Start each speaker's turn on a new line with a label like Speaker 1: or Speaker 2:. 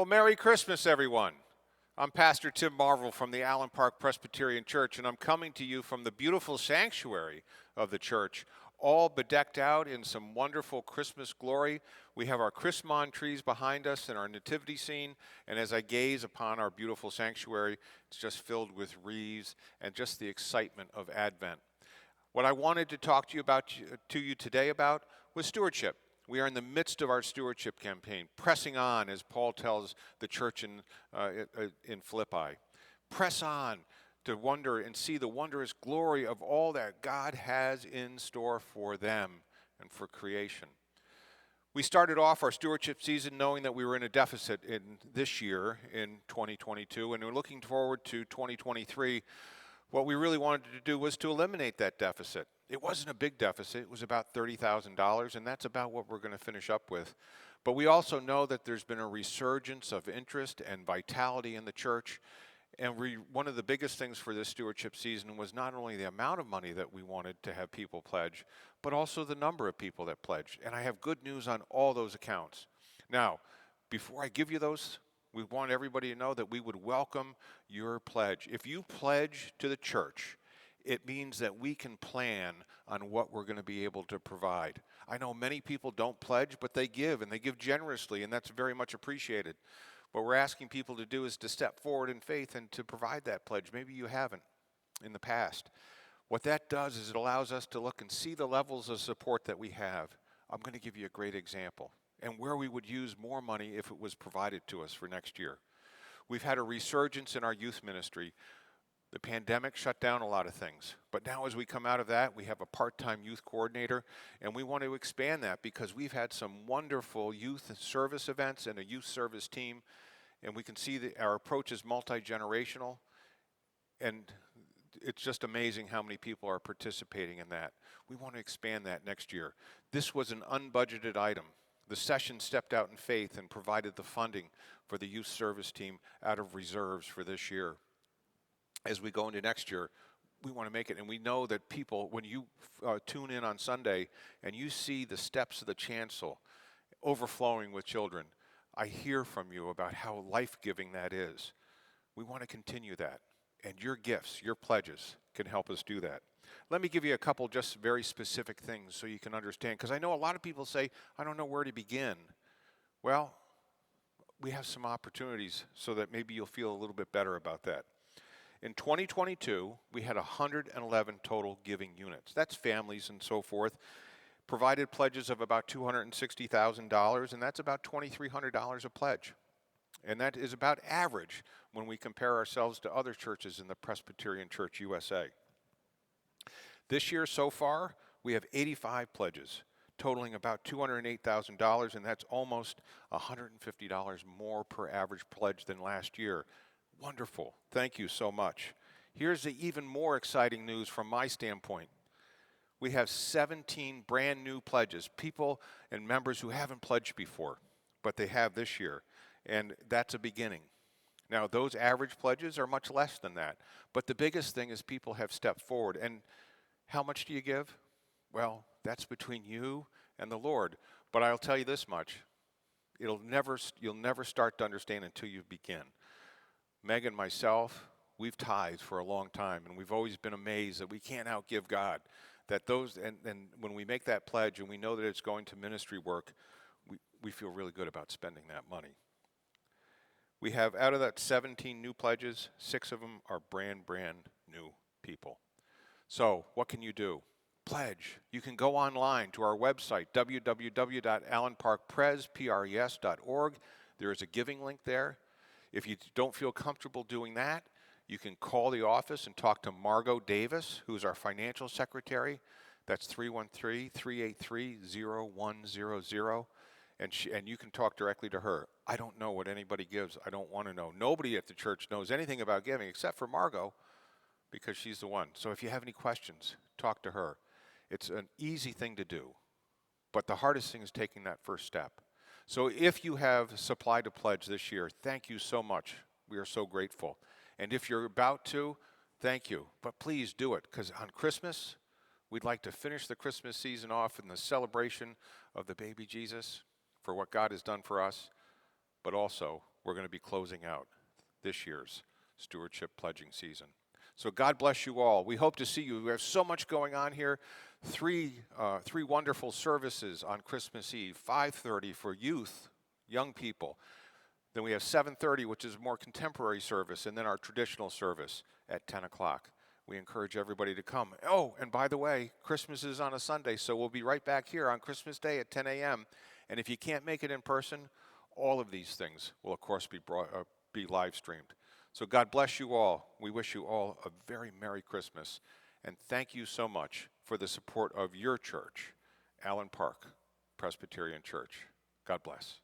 Speaker 1: Well, Merry Christmas, everyone. I'm Pastor Tim Marvil from the Allen Park Presbyterian Church, and I'm coming to you from the beautiful sanctuary of the church, all bedecked out in some wonderful Christmas glory. We have our Christmas trees behind us and our nativity scene, and as I gaze upon our beautiful sanctuary, it's just filled with wreaths and just the excitement of Advent. What I wanted to talk to you today about was stewardship. We are in the midst of our stewardship campaign, pressing on, as Paul tells the church in Philippi. Press on to wonder and see the wondrous glory of all that God has in store for them and for creation. We started off our stewardship season knowing that we were in a deficit in this year, in 2022, and we're looking forward to 2023. What we really wanted to do was to eliminate that deficit. It wasn't a big deficit. It was about $30,000, and that's about what we're going to finish up with. But we also know that there's been a resurgence of interest and vitality in the church. And one of the biggest things for this stewardship season was not only the amount of money that we wanted to have people pledge, but also the number of people that pledged. And I have good news on all those accounts. Now, before I give you those, we want everybody to know that we would welcome your pledge. If you pledge to the church, it means that we can plan on what we're going to be able to provide. I know many people don't pledge, but they give, and they give generously, and that's very much appreciated. What we're asking people to do is to step forward in faith and to provide that pledge. Maybe you haven't in the past. What that does is it allows us to look and see the levels of support that we have. I'm going to give you a great example, and where we would use more money if it was provided to us for next year. We've had a resurgence in our youth ministry. The pandemic shut down a lot of things, but now as we come out of that, we have a part-time youth coordinator, and we want to expand that because we've had some wonderful youth service events and a youth service team, and we can see that our approach is multi-generational, and it's just amazing how many people are participating in that. We want to expand that next year. This was an unbudgeted item. The session stepped out in faith and provided the funding for the youth service team out of reserves for this year. As we go into next year, we want to make it. And we know that people, when you tune in on Sunday and you see the steps of the chancel overflowing with children, I hear from you about how life-giving that is. We want to continue that. And your gifts, your pledges can help us do that. Let me give you a couple just very specific things so you can understand. Because I know a lot of people say, I don't know where to begin. Well, we have some opportunities so that maybe you'll feel a little bit better about that. In 2022, we had 111 total giving units. That's families and so forth. Provided pledges of about $260,000, and that's about $2,300 a pledge. And that is about average when we compare ourselves to other churches in the Presbyterian Church USA. This year so far, we have 85 pledges, totaling about $208,000, and that's almost $150 more per average pledge than last year. Wonderful. Thank you so much. Here's the even more exciting news from my standpoint. We have 17 brand new pledges, people and members who haven't pledged before, but they have this year, and that's a beginning. Now, those average pledges are much less than that, but the biggest thing is people have stepped forward. And how much do you give? Well, that's between you and the Lord, but I'll tell you this much. You'll never start to understand until you begin. Meg and myself, we've tithed for a long time, and we've always been amazed that we can't outgive God. That those and when we make that pledge and we know that it's going to ministry work, we feel really good about spending that money. We have, out of that 17 new pledges, 6 of them are brand new people. So what can you do? Pledge. You can go online to our website, www.allenparkpres.org. There is a giving link there. If you don't feel comfortable doing that, you can call the office and talk to Margot Davis, who's our financial secretary. That's 313-383-0100. And you can talk directly to her. I don't know what anybody gives. I don't want to know. Nobody at the church knows anything about giving except for Margot, because she's the one. So if you have any questions, talk to her. It's an easy thing to do, but the hardest thing is taking that first step. So if you have supplied a pledge this year, thank you so much. We are so grateful. And if you're about to, thank you. But please do it, because on Christmas, we'd like to finish the Christmas season off in the celebration of the baby Jesus for what God has done for us. But also, we're going to be closing out this year's Stewardship pledging season. So God bless you all. We hope to see you. We have so much going on here. Three wonderful services on Christmas Eve, 5:30 for youth, young people. Then we have 7:30, which is a more contemporary service, and then our traditional service at 10 o'clock. We encourage everybody to come. Oh, and by the way, Christmas is on a Sunday, so we'll be right back here on Christmas Day at 10 a.m. And if you can't make it in person, all of these things will, of course, be live streamed. So God bless you all. We wish you all a very Merry Christmas. And thank you so much for the support of your church, Allen Park Presbyterian Church. God bless.